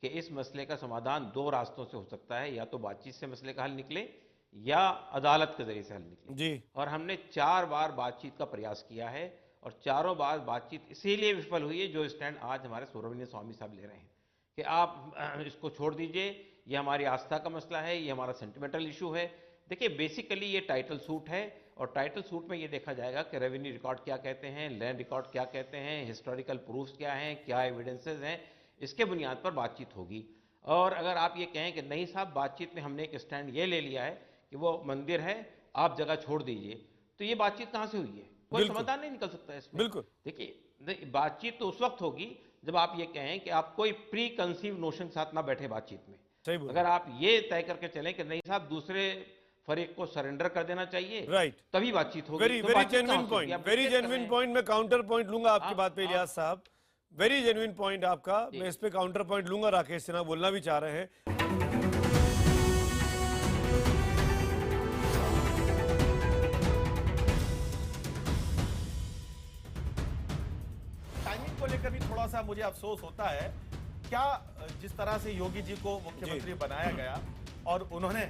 कि इस मसले का समाधान दो रास्तों से हो सकता है, या तो बातचीत से मसले का हल निकले या अदालत के जरिए से हल निकले जी। और हमने 4 बार बातचीत का प्रयास किया है और चारों बार बातचीत इसीलिए विफल हुई है जो स्टैंड आज हमारे सुब्रमण्यम स्वामी साहब ले रहे हैं कि आप इसको छोड़ दीजिए, ये हमारी आस्था का मसला है, ये हमारा सेंटिमेंटल इशू है। देखिए बेसिकली ये टाइटल सूट है और टाइटल सूट में ये देखा जाएगा कि रेवेन्यू रिकॉर्ड क्या कहते हैं, लैंड रिकॉर्ड क्या कहते हैं, हिस्टोरिकल प्रूफ्स क्या हैं, क्या एविडेंसेस हैं, इसके बुनियाद पर बातचीत होगी। और अगर आप ये कहें कि नहीं साहब बातचीत में हमने एक स्टैंड ये ले लिया है कि वो मंदिर है, आप जगह छोड़ दीजिए, तो ये बातचीत कहाँ से हुई है? कोई समाधान नहीं निकल सकता है इसमें। बिल्कुल। देखिए बातचीत तो उस वक्त होगी जब आप ये कहें कि आप कोई प्री कंसीव नोशन के साथ ना बैठे बातचीत में। सही बोल। अगर आप ये तय करके चलें कि नहीं साहब दूसरे फरीक को सरेंडर कर देना चाहिए, राइट, तभी बातचीत होगी। वेरी तो वेरी बातचीत कहाँ जेन्युइन से पॉइंट, होगी? आप वेरी डिक्टेट कर जेन्युइन रहे हैं। पॉइंट। मैं काउंटर पॉइंट लूंगा आपकी बात पे इलियास साहब, वेरी जेन्युइन पॉइंट आपका, मैं इस पे काउंटर पॉइंट लूंगा। राकेश सिन्हा बोलना भी चाह रहे हैं। टाइमिंग को लेकर भी थोड़ा सा मुझे अफसोस होता है। क्या जिस तरह से योगी जी को मुख्यमंत्री बनाया गया और उन्होंने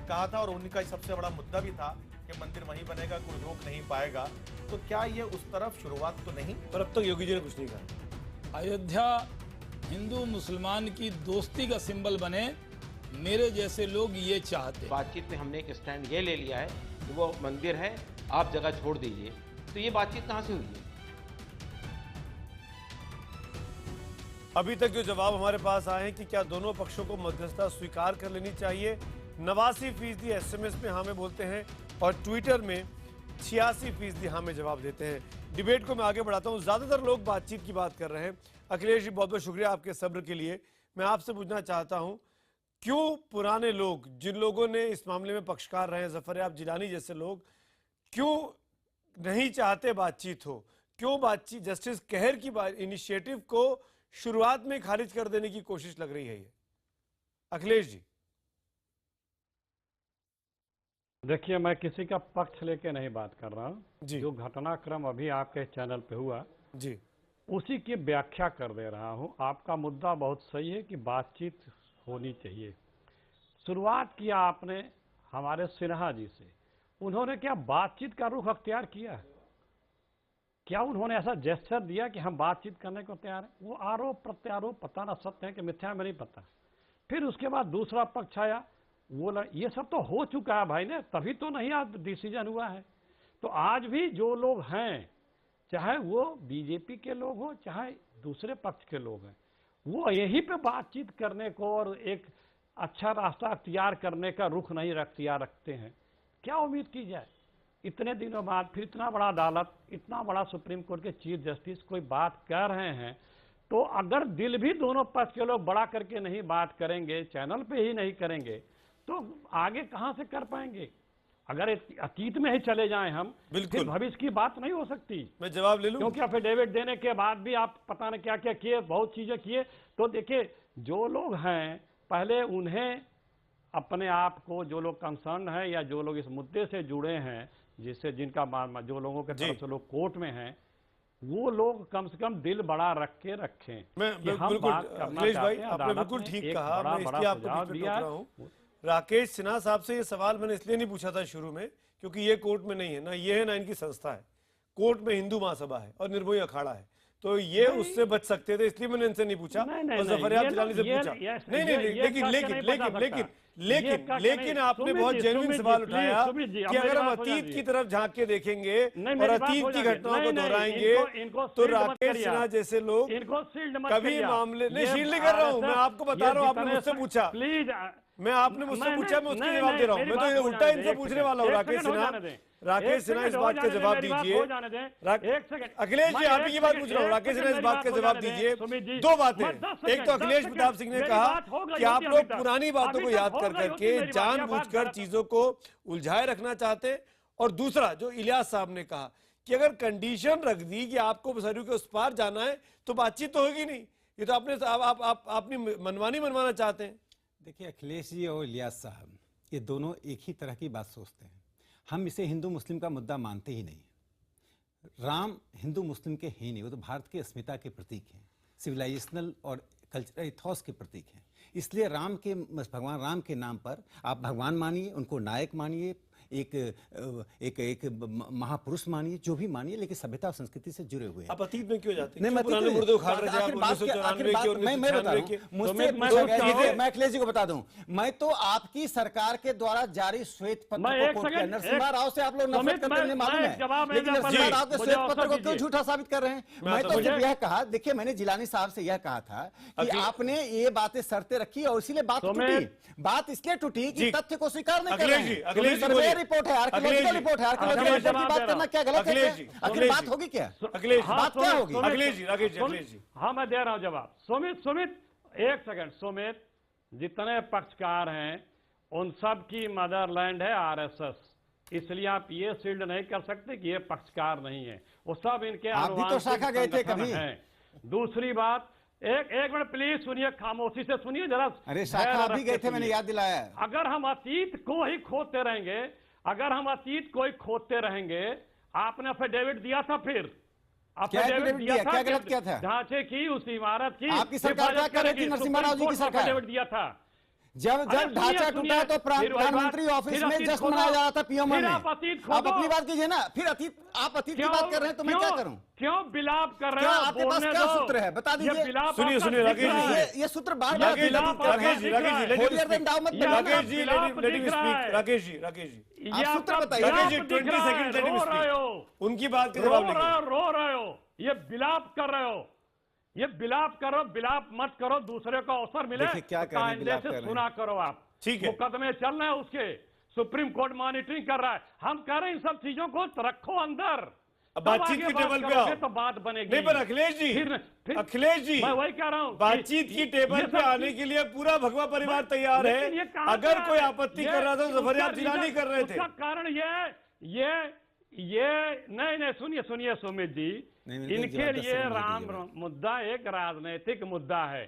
कहा था और उनका सबसे बड़ा मुद्दा भी था कि मंदिर वहीं बनेगा, कोई रोक नहीं पाएगा, तो क्या ये उस तरफ शुरुआत तो नहीं? पर अब तक योगी जी ने कुछ नहीं कहा। अयोध्या हिंदू मुसलमान की दोस्ती का सिंबल बने, मेरे जैसे लोग ये चाहते। बातचीत में हमने एक स्टैंड ये ले लिया है कि वो मंदिर है, आप जगह छोड़ दीजिए, तो ये बातचीत कहाँ से हुई है? अभी तक जो जवाब हमारे पास आए हैं कि क्या दोनों पक्षों को मध्यस्थता स्वीकार कर लेनी चाहिए, 89% SMS में हाँ में बोलते हैं और ट्विटर में 86% हाँ में जवाब देते हैं। डिबेट को मैं आगे बढ़ाता हूं। ज्यादातर लोग बातचीत की बात कर रहे हैं। अखिलेश जी बहुत बहुत शुक्रिया आपके सब्र के लिए। मैं आपसे पूछना चाहता हूं, क्यों पुराने लोग, जिन लोगों ने इस मामले में पक्षकार रहे हैं, जफरयाब जिलानी जैसे लोग, क्यों नहीं चाहते बातचीत हो? क्यों बातचीत, जस्टिस कहर की इनिशिएटिव को शुरुआत में खारिज कर देने की कोशिश लग रही है ये? अखिलेश जी। देखिए, मैं किसी का पक्ष लेके नहीं बात कर रहा हूँ। जी। जो घटनाक्रम अभी आपके चैनल पे हुआ जी, उसी की व्याख्या कर दे रहा हूँ। आपका मुद्दा बहुत सही है कि बातचीत होनी चाहिए। शुरुआत किया आपने हमारे सिन्हा जी से, उन्होंने क्या बातचीत का रुख अख्तियार किया? क्या उन्होंने ऐसा जेस्चर दिया कि हम बातचीत करने को तैयार हैं? वो आरोप प्रत्यारोप, पता ना सत्य है कि मिथ्या में नहीं पता। फिर उसके बाद दूसरा पक्ष आया, वो ये सब तो हो चुका है भाई ने, तभी तो नहीं आज डिसीजन हुआ है। तो आज भी जो लोग हैं, चाहे वो बीजेपी के लोग हो चाहे दूसरे पक्ष के लोग हैं, वो यहीं पे बातचीत करने को और एक अच्छा रास्ता अख्तियार करने का रुख नहीं रखते हैं। क्या उम्मीद की जाए? इतने दिनों बाद फिर इतना बड़ा अदालत, इतना बड़ा सुप्रीम कोर्ट के चीफ जस्टिस कोई बात कर रहे हैं, तो अगर दिल भी दोनों पक्ष के लोग बड़ा करके नहीं बात करेंगे, चैनल पे ही नहीं करेंगे, तो आगे कहां से कर पाएंगे? अगर अतीत में ही चले जाएं हम, फिर भविष्य की बात नहीं हो सकती। मैं जवाब ले लूं? क्योंकि एफिडेविट देने के बाद भी आप पता नहीं क्या क्या किए, बहुत चीजें किए। तो देखिए, जो लोग हैं पहले उन्हें अपने आप को, जो लोग कंसर्न है या जो लोग इस मुद्दे से जुड़े हैं, जिससे जिनका जो लोगों के तरफ से लोग कोर्ट में हैं, वो लोग कम से कम दिल बड़ा रख के रखें। मैं बिल्कुल, अखिलेश भाई आपने बिल्कुल ठीक कहा, मैं इसलिए आपको बीच में टोक रहा हूं। राकेश सिन्हा साहब से ये सवाल मैंने इसलिए नहीं पूछा था शुरू में, क्योंकि ये कोर्ट में नहीं है, ना ये है ना इनकी संस्था है। कोर्ट में हिंदू महासभा है और निर्भया अखाड़ा है, तो ये उससे बच सकते थे, इसलिए मैंने इनसे नहीं पूछा। और जफरयाब जिलानी से पूछा नहीं, लेकिन आपने बहुत जेन्युइन सवाल उठाया कि अगर हम अतीत की तरफ झांक के देखेंगे और अतीत की घटनाओं को दोहराएंगे, तो राकेश सिन्हा जैसे लोग कभी मामले नहीं, शील्ड नहीं कर रहा हूँ, मैं आपको बता रहा हूँ। आपने मुझसे पूछा, मैं आपने मुझसे पूछा, मैं उसका जवाब दे रहा हूँ। मैं तो ये उल्टा इनसे पूछने वाला हूँ। राकेश सिन्हा इस बात का जवाब दीजिए। अखिलेश जी, आप की बात पूछ रहा हूँ, राकेश सिन्हा इस बात का जवाब दीजिए। दो बातें, एक तो अखिलेश प्रताप सिंह ने कहा कि आप लोग पुरानी बातों को याद कर करके जानबूझकर चीजों को उलझाए रखना चाहते, और दूसरा जो इलियास साहब ने कहा कि अगर कंडीशन रख दी कि आपको सरयू के उस पार जाना है तो बातचीत तो होगी नहीं। ये तो आपने अपनी मनमानी मनवाना चाहते हैं। देखिए, अखिलेश जी और इलियास साहब ये दोनों एक ही तरह की बात सोचते हैं। हम इसे हिंदू मुस्लिम का मुद्दा मानते ही नहीं। राम हिंदू मुस्लिम के हैं नहीं, वो तो भारत की अस्मिता के प्रतीक हैं, सिविलाइजेशनल और कल्चरल इथॉस के प्रतीक हैं। इसलिए भगवान राम के नाम पर आप भगवान मानिए, उनको नायक मानिए, एक महापुरुष मानिए, जो भी मानिए, लेकिन सभ्यता और संस्कृति से जुड़े हुए हैं। आप अतीत में क्यों जाते हैं? नहीं, मैं अखिलेश जी को बता दूं, मैं तो आपकी सरकार के द्वारा जारी श्वेत पत्र को नरसिम्हा राव से आप लोग नफरत करते हैं, मालूम है, लेकिन नरसिम्हा राव के श्वेत पत्र को क्यों झूठा साबित कर रहे हैं? मैं तो सिर्फ यह कहा, देखिए मैंने जिलानी साहब से यह कहा था कि आपने ये बातें शर्तें रखी और इसीलिए बात टूटी। बात इसलिए टूटी कि तथ्य को स्वीकार नहीं कर रहे हैं। रिपोर्ट है, आर्कियोलॉजिकल रिपोर्ट है, आर्कियोलॉजिकल रिपोर्ट की बात करना क्या गलत है? आखिर बात होगी क्या? बात क्या होगी? अखिलेश जी, हाँ मैं दे रहा हूं जवाब। सुमित एक सेकंड। सुमित, जितने पक्षकार हैं उन सब की मदरलैंड है आरएसएस, इसलिए आप ये शील्ड नहीं कर सकते कि ये पक्षकार नहीं है। वो सब इनके तो शाखा गए थे कभी। दूसरी बात, एक मिनट प्लीज सुनिए, खामोशी से सुनिए जरा। अरे शाखा भी गए थे, मैंने याद दिलाया। अगर हम अतीत को ही खोदते रहेंगे, आपने एफिडेविट दिया था, फिर एफिडेविट दिया था, क्या गलत किया था? ढांचे की, उस इमारत की आपकी सरकार क्या कर रही थी? नरसिम्हा राव जी की सरकार एफिडेविट दिया था। जब ढांचा टूटा तो प्रधानमंत्री ऑफिस में जश्न मनाया जा रहा था पीएमओ में। आप अपनी बात कीजिए ना। फिर आप अतीत की बात कर रहे हैं तो मैं क्या करूं? क्यों बिलाप कर रहे हैं? आपके पास क्या सूत्र है, बता दीजिए। सुनिए राकेश जी, ये सूत्र बार बार राकेश जी आप सूत्र बताइए। राकेश जी 20 सेकंड उनकी बात का जवाब रो रहे हो, ये बिलाप कर रहे हो, ये बिलाप करो, बिलाप मत करो, दूसरे को अवसर मिले कायदे से सुना करो। आप ठीक है, मुकदमे चल रहे हैं, उसके सुप्रीम कोर्ट मॉनिटरिंग कर रहा है। हम कह रहे हैं इन सब चीजों को रखो अंदर, बातचीत की टेबल पे आओ तो बात बनेगी। नहीं पर अखिलेश जी मैं वही कह रहा हूँ, बातचीत की टेबल पे आने के लिए पूरा भगवा परिवार तैयार है। अगर कोई आपत्ति कर रहा था तो फरियाद जिलानी कर रहे थे। कारण ये नहीं सुनिए सुमित जी, इनके लिए राम मुद्दा एक राजनीतिक मुद्दा है,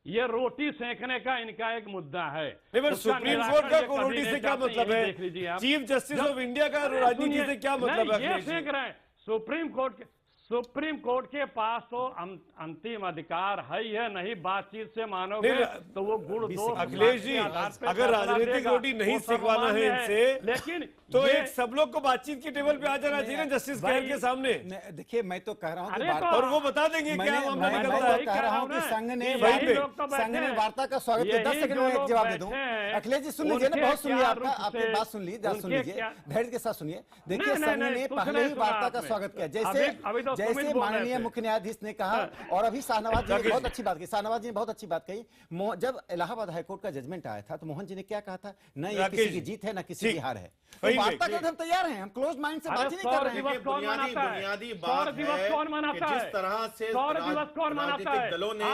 ये रोटी सेकने का इनका एक मुद्दा है। नहीं पर सुप्रीम कोर्ट का रोटी से क्या मतलब है? चीफ जस्टिस ऑफ इंडिया का राजनीति से क्या मतलब है? ये सेक रहे हैं। सुप्रीम कोर्ट के पास तो अंतिम अधिकार है ही है, नहीं बातचीत से मानोगे तो वो गुड़ दोष। अखिलेश जी, अगर राजनीतिक रोटी नहीं सिखवाना है इनसे, लेकिन तो एक सब लोग को बातचीत की टेबल पे आ जाना चाहिए ना जस्टिस खैर के सामने। देखिए मैं तो कह रहा हूँ और वो बता देंगे क्या मामला निकलता है। कह रहा हूँ कि संघ ने वार्ता का स्वागत किया। 10 सेकंड में एक जवाब दे दूं। अखिलेश जी सुन लीजिए ना, बहुत सुन लिया आपकी बात सुन लीजिए, धैर्य के साथ सुनिए। देखिए संघ ने पहले ही वार्ता का स्वागत किया, जैसे माननीय मुख्य न्यायाधीश ने कहा, और अभी शाहनवाज जी ने बहुत अच्छी बात कही। शाहनवाज जी ने बहुत अच्छी बात कही। जब इलाहाबाद हाईकोर्ट का जजमेंट आया था तो मोहन जी ने क्या कहा था? न ये किसी की जीत है, न किसी की हार है। वार्ता के हम तैयार हैं, हम क्लोज माइंड से बात नहीं कर रहे हैं। बुनियादी बात है कि जिस तरह से राजनीतिक दलों ने,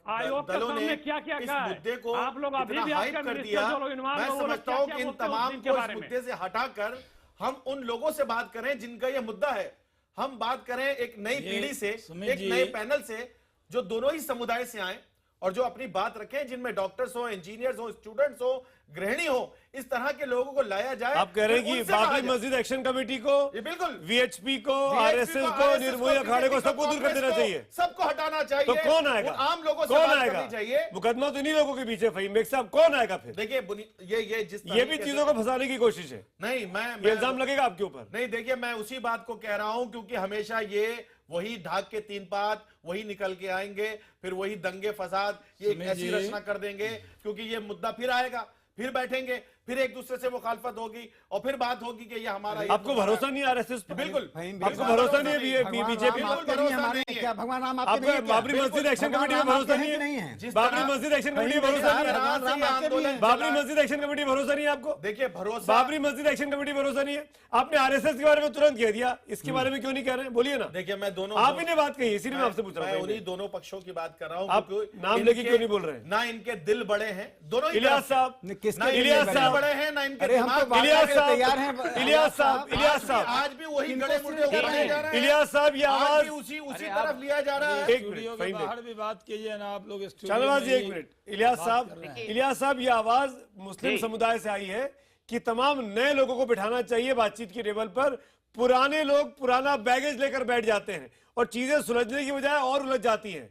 आयोग के सामने क्या क्या इस मुद्दे को आप लोग अभी हाइप कर दिया। मैं समझता हूं कि इन तमाम को इस मुद्दे से हटाकर हम उन लोगों से बात करें जिनका यह मुद्दा है। हम बात करें एक नई पीढ़ी से, एक नए पैनल से, जो दोनों ही समुदाय से आए और जो अपनी बात रखें, जिनमें डॉक्टर्स हो, इंजीनियर्स हो, स्टूडेंट्स हो, गृहिणी हो, इस तरह के लोगों को लाया जाए। आप कह रहे हैं कि बाबरी मस्जिद एक्शन कमेटी को, बिल्कुल वीएचपी को, आरएसएस को, निर्मोही अखाड़े को, सबको दूर कर देना चाहिए, सबको हटाना चाहिए। तो कौन आएगा? आम लोगों से बात करनी चाहिए। मुकदमा तो इन्हीं लोगों के पीछे फहीम साहब, कौन आएगा फिर? देखिए ये भी चीजों को फंसाने की कोशिश है। नहीं, मैं इल्जाम लगेगा आपके ऊपर। नहीं, देखिए मैं उसी बात को कह रहा हूं, क्योंकि हमेशा ये वही ढाक के 3 पात वही निकल के आएंगे, फिर वही दंगे फसाद, ये एक ऐसी रचना कर देंगे, क्योंकि ये मुद्दा फिर आएगा, फिर बैठेंगे, फिर एक दूसरे से मुखालफत होगी और फिर बात होगी कि ये हमारा। आपको भरोसा नहीं आरएसएस पे? बिल्कुल आपको भरोसा नहीं है बीजेपी? क्या भगवान राम आपको बाबरी मस्जिद एक्शन कमेटी में भरोसा नहीं है? बाबरी मस्जिद एक्शन कमेटी में भरोसा नहीं है? बाबरी मस्जिद एक्शन कमेटी में भरोसा नहीं है आपको? देखिए भरोसा, बाबरी मस्जिद एक्शन कमेटी में भरोसा नहीं है। आपने आरएसएस के बारे में तुरंत कह दिया, इसके बारे में क्यों नहीं कह रहे? बोलिए ना। देखिए मैं दोनों, आप ही ने बात कही, इसीलिए मैं आपसे पूछ रहा हूं। उन्हीं दोनों पक्षों की बात कर रहा हूं। आप नाम लेके क्यों नहीं बोल रहे? ना इनके दिल बड़े हैं दोनों। इलियास साहब, बड़े हैं ना इनके अरे हम तो दिमाग बात इलियास करके तैयार हैं साहब, इलियास साहब, इलियास साहब, आज भी वही गड़े मुर्दे को बनाए जा रहे हैं। इलियास साहब, ये आज आवाज भी उसी तरफ लिया जा रहा है। एक स्टूडियो मिनट, के फहीम बाहर भी बात कीजिए ना आप लोग। शाहनवाज जी, एक मिनट। इलियास बात साहब, कर रहे हैं। इलियास साहब, ये आवाज मुस्लिम समुदाय से आई है कि तमाम नए लोगों को बिठाना चाहिए बातचीत की टेबल पर। पुराने लोग पुराना बैगेज लेकर बैठ जाते हैं और चीजें सुलझने की बजाय और उलझ जाती हैं।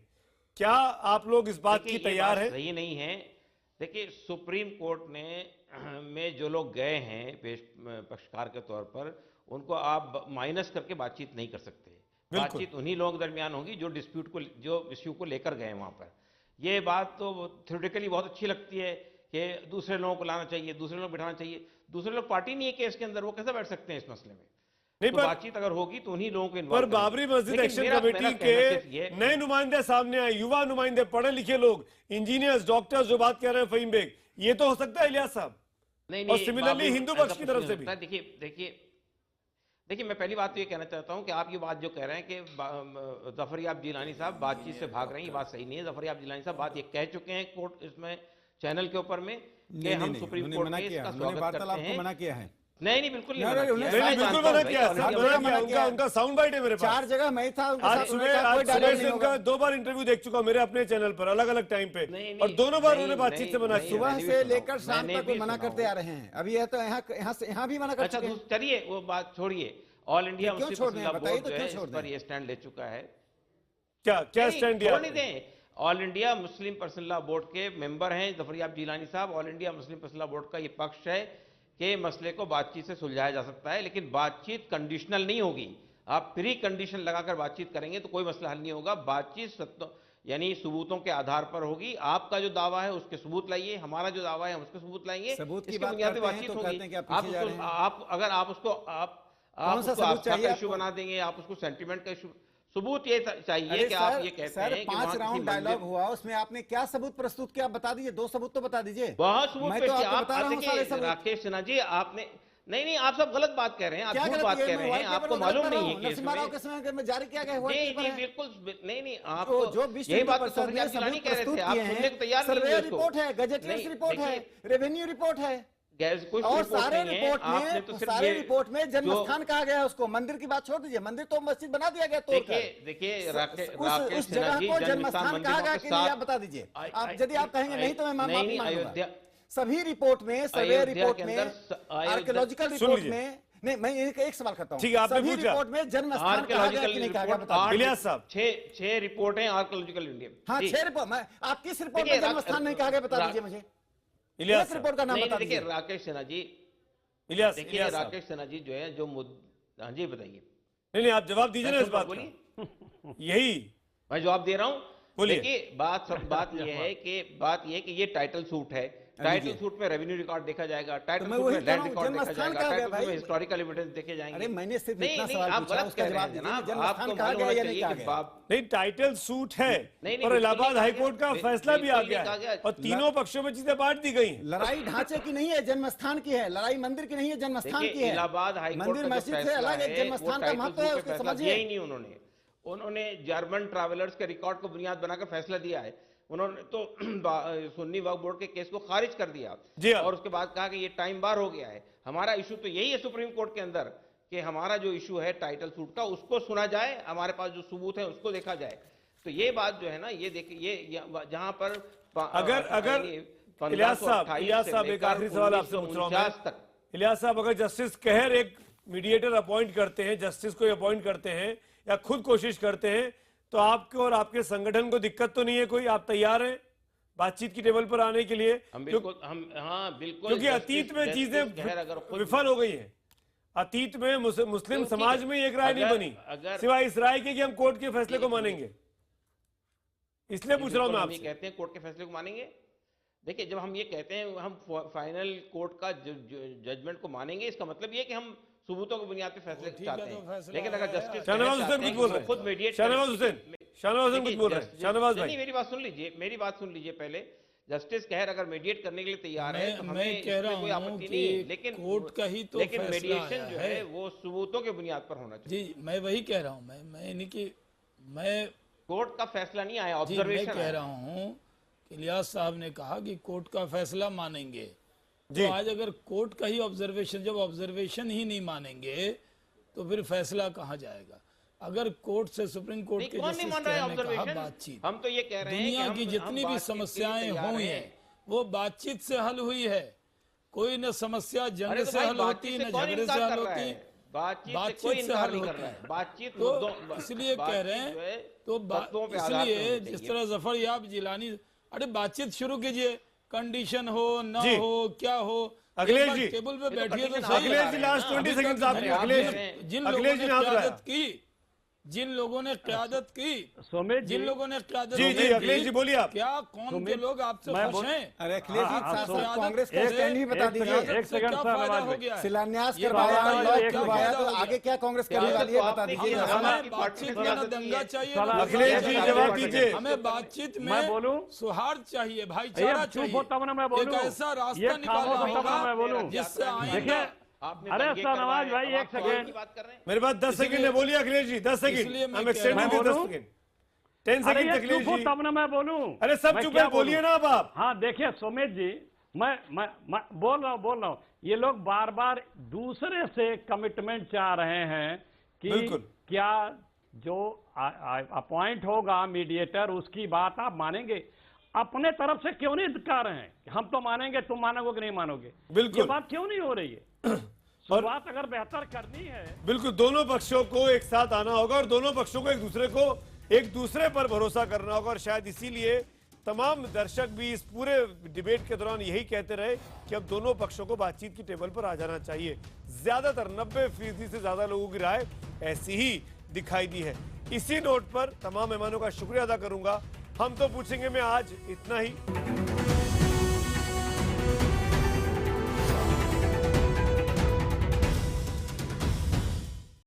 क्या आप लोग इस बात की तैयार हैं? सही नहीं है। देखिए, सुप्रीम कोर्ट में जो लोग गए हैं पक्षकार के तौर पर, उनको आप माइनस करके बातचीत नहीं कर सकते। बातचीत उन्हीं लोगों के दरमियान होगी जो डिस्प्यूट को, जो इश्यू को लेकर गए वहां पर। ये बात तो थ्योरेटिकली बहुत अच्छी लगती है कि दूसरे लोगों को लाना चाहिए, दूसरे लोग बिठाना चाहिए। दूसरे लोग पार्टी नहीं है केस के अंदर, वो कैसे बैठ सकते हैं इस मसले में? नहीं, तो पर बातचीत अगर होगी तो उन्हीं लोगों को पर इन्वॉल्व बाबरी मस्जिद एक्शन कमेटी के नए नुमाइंदे सामने आए, युवा नुमाइंदे, पढ़े लिखे लोग, इंजीनियर्स, डॉक्टर्स जो बात कर रहे हैं फहीम बेग, ये तो हो सकता है इलियास साहब। नहीं, और सिमिलरली हिंदू पक्ष की तरफ से भी। देखिए मैं पहली बात तो ये कहना चाहता हूँ कि आप ये बात जो कह रहे हैं कि जफरयाब जिलानी साहब बातचीत से भाग रहे हैं, ये बात सही नहीं है। जफरयाब जिलानी साहब बात ये कह चुके हैं कोर्ट इसमें चैनल के ऊपर में कि हम सुप्रीम कोर्ट में इसका स्वागत करते हैं। मना किया है। नहीं बिल्कुल नहीं, बिल्कुल मना किया। उनका साउंड बाइट है मेरे पास। 4 जगह मैं था। आज सुबह से उनका 2 बार इंटरव्यू देख चुका हूं मेरे अपने चैनल पर, अलग अलग टाइम पे, और दोनों बार उन्होंने बातचीत से मना किया। सुबह से लेकर शाम तक वो मना करते आ रहे हैं। अभी ये तो यहाँ भी मना कर चुके हैं। चलिए वो बात छोड़िए। All India Muslim personal law board जो है इस पर ये स्टैंड ले चुका है। क्या स्टैंड दिया? नहीं दें। All India Muslim personal law board के मेंबर हैं जफरयाब जिलानी साहब। All India Muslim personal law board का ये पक्ष है कि मसले को बातचीत से सुलझाया जा सकता है, लेकिन बातचीत कंडीशनल नहीं होगी। आप प्री कंडीशन लगाकर बातचीत करेंगे तो कोई मसला हल नहीं होगा। बातचीत यानी सबूतों के आधार पर होगी। आपका जो दावा है उसके सबूत लाइए, हमारा जो दावा है हम उसके सबूत लाइए। सबूत की इसके बात बुनियाद पे करते हैं बातचीत तो होगी। कहते हैं कि आप पीछे जा रहे हैं। आप अगर आप उसको आस्था का इशू बना देंगे, आप उसको सेंटिमेंट का इशू, सबूत ये चाहिए कि आप ये कहते हैं कि 5 राउंड डायलॉग हुआ, उसमें आपने क्या सबूत प्रस्तुत किया? बता दीजिए, 2 सबूत तो बता दीजिए। बहुत सबूत मैं पेश तो किया। आपको आप बता रहा हूं सारे सबूत। राकेश सिन्हा जी, आपने नहीं आप सब गलत बात कह रहे हैं। आप क्या झूठ गलत बात है? कह रहे हैं, आपको मालूम नहीं है कि नरसिम्हा राव के समय में जारी किया गया नहीं बिल्कुल नहीं आप जो यही बात तो सफरयाब जिलानी कह रहे थे, आप सुनने को तैयार नहीं सर्वे है। रिपोर्ट है, गजेटियर्स रिपोर्ट है, रेवेन्यू रिपोर्ट है, और सारे रिपोर्ट में जन्म स्थान कहा गया है उसको। मंदिर की बात छोड़ दीजिए, मंदिर तो मस्जिद बना दिया गया। देखिए उस जगह को जन्म स्थान कहा गया कि नहीं, आप बता दीजिए। आप यदि आप कहेंगे नहीं तो मैं माफी मांगूंगा। सभी रिपोर्ट में, सर्वे रिपोर्ट में, आर्कियोलॉजिकल रिपोर्ट में, नहीं मैं एक सवाल करता हूँ, सभी रिपोर्ट में जन्म स्थान कहा गया कि नहीं कहा गया? बता इलियास साहब, 6 रिपोर्ट हैं आर्कियोलॉजिकल इंडिया। हाँ 6 रिपोर्ट। आप किस रिपोर्ट में जन्म स्थान नहीं कहा गया बता दीजिए मुझे। इलियास रिपोर्ट का नाम बता दीजिए। देखिए राकेश सिन्हा जी, इलियास, देखिए राकेश सिन्हा जी जो है जो हाँ जी बताइए। नहीं आप जवाब दीजिए ना इस बात का। यही मैं जवाब दे रहा हूँ। बोलिए। देखिए बात यह है कि ये टाइटल सूट है। टाइटल सूट में रेवेन्यू रिकॉर्ड देखा जाएगा, टाइटल सूट में लैंड रिकॉर्ड देखा जाएगा, टाइटल सूट में हिस्टोरिकल एविडेंस देखे जाएंगे। अरे मैंने सिर्फ नहीं इतना सवाल आप पूछा, गलत उसका कह रहे जवाब हैं दीजिए। जनाब। जन्म आपको स्थान कहा मालूम गया होना या नहीं चाहिए कहा कि गया? नहीं, टाइटल सूट है नहीं, और इलाहाबाद हाईकोर्ट का फैसला भी आ बिल्कुल गया नहीं कहा है गया। और तीनों पक्षों में चीजें बांट दी गई। लड़ाई ढांचे की नहीं है, जन्म स्थान की है। लड़ाई मंदिर की नहीं है, जन्म स्थान की है। इलाहाबाद हाईकोर्ट मंदिर मस्जिद से अलग है, जन्म स्थान का महत्व है, उसको समझिए। ही नहीं उन्होंने जर्मन ट्रैवलर्स के रिकॉर्ड को बुनियाद बनाकर फैसला दिया है। उन्होंने तो सुन्नी वक्फ बोर्ड के केस को खारिज कर दिया और उसके बाद कहा कि ये टाइम बार हो गया है। हमारा इशू तो यही है सुप्रीम कोर्ट के अंदर कि हमारा जो इशू है टाइटल सूट का उसको सुना जाए, हमारे पास जो सबूत है उसको देखा जाए। तो ये बात जो है ना, ये देखिए ये जहां पर अगर इलियास साहब एक आखिरी सवाल आपसे पूछ रहा हूं। इलियास साहब, अगर जस्टिस कहर एक मीडिएटर अपॉइंट करते हैं, जस्टिस को अपॉइंट करते हैं या खुद कोशिश करते हैं, तो आपको और आपके संगठन को दिक्कत तो नहीं है कोई? आप तैयार हैं बातचीत की टेबल पर आने के लिए? बिल्कुल। क्योंकि अतीत में चीजें विफल हो गई हैं। अतीत में मुस्लिम समाज में एक राय नहीं बनी सिवाय इस राय के कि हम कोर्ट के फैसले को मानेंगे। इसलिए पूछ रहा हूं मैं आपसे। कहते हैं कोर्ट के फैसले को मानेंगे। देखिए जब हम ये कहते हैं हम फाइनल कोर्ट का जजमेंट को मानेंगे, इसका मतलब ये कि हम सबूतों को बुनियाद पे फैसले चाहते हैं। लेकिन अगर जस्टिस शाहनवाज हुसैन कुछ बोल रहे हैं, खुद मीडिएट, शाहनवाज हुसैन कुछ बोल रहे हैं। शाहनवाज भाई मेरी बात सुन लीजिए पहले। जस्टिस कहर अगर मीडिएट करने के लिए तैयार है तो मैं कह रहा कोई आपत्ति नहीं है, लेकिन कोर्ट का ही तो लेकिन मीडिएशन जो है वो सबूतों के बुनियाद पर होना चाहिए। जी मैं वही कह रहा हूँ। मैं नहीं कि मैं कोर्ट का फैसला नहीं आया, ऑब्जर्वेशन कह रहा हूँ। इलियास साहब ने कहा कि कोर्ट का फैसला मानेंगे, तो आज अगर कोर्ट का ही ऑब्जर्वेशन, जब ऑब्जर्वेशन ही नहीं मानेंगे तो फिर फैसला कहाँ जाएगा? अगर कोर्ट से, सुप्रीम कोर्ट के जस्टिस ने कहा बातचीत, हम तो ये कह रहे हैं दुनिया की जितनी भी समस्याएं हुई हैं वो बातचीत से हल हुई है। कोई न समस्या जंग से हल होती, न झगड़े से हल होती, बातचीत से हल होती है। बातचीत तो इसलिए कह रहे हैं, तो इसलिए जिस तरह जफर याब जिलानी, अरे बातचीत शुरू कीजिए, कंडीशन हो ना हो क्या हो, अखिलेश जी टेबल पे बैठिए तो अखिलेश जी लास्ट 20 सेकंड आपने जिन लोगों ने क़यादत की, जिन लोगों ने क़यादत जी जी अखिलेश जी बोलिए आप। क्या कौन के लोग आपसे खुश हैं? अरे अखिलेश जी कांग्रेस का स्टैंड ही बता दीजिए। एक सेकंड सर, नवाज भाई शिलान्यास करवाया, लॉ करवाया, तो आगे क्या कांग्रेस करने वाली है बता दीजिए। हमें बातचीत में न दंगा चाहिए, अखिलेश जी जवाब दीजिए। हमें बातचीत में सौहार्द चाहिए, भाईचारा चाहिए, एक ऐसा रास्ता निकालना होगा जिससे आएंगे। अरे सर नवाज भाई एक सेकेंड, मेरे पास 10 सेकंड है, बोलिए अखिलेश जी 10 सेकंड, हम एक्सटेंड कर 10 सेकंड, 10 सेकंड अखिलेश जी। तब ना मैं बोलूं। अरे सब चुप है, बोलिए ना आप। हाँ देखिए सुमित जी, मैं बोल रहा हूँ, ये लोग बार बार दूसरे से कमिटमेंट चाह रहे हैं कि क्या जो अपॉइंट होगा मीडिएटर उसकी बात आप मानेंगे, अपने तरफ से क्यों नहीं दिखा रहे हैं? हम तो मानेंगे, तुम मानोगे कि नहीं मानोगे? बिल्कुल, ये बात क्यों नहीं हो रही है? शुरुआत अगर बेहतर करनी है, बिल्कुल दोनों पक्षों को एक साथ आना होगा और दोनों पक्षों को एक दूसरे पर भरोसा करना होगा। और शायद इसीलिए तमाम दर्शक भी इस पूरे डिबेट के दौरान यही कहते रहे कि अब दोनों पक्षों को बातचीत की टेबल पर आ जाना चाहिए। ज्यादातर 90% से ज्यादा लोगों की राय ऐसी ही दिखाई दी है। इसी नोट पर तमाम मेहमानों का शुक्रिया अदा करूंगा। हम तो पूछेंगे में आज इतना ही।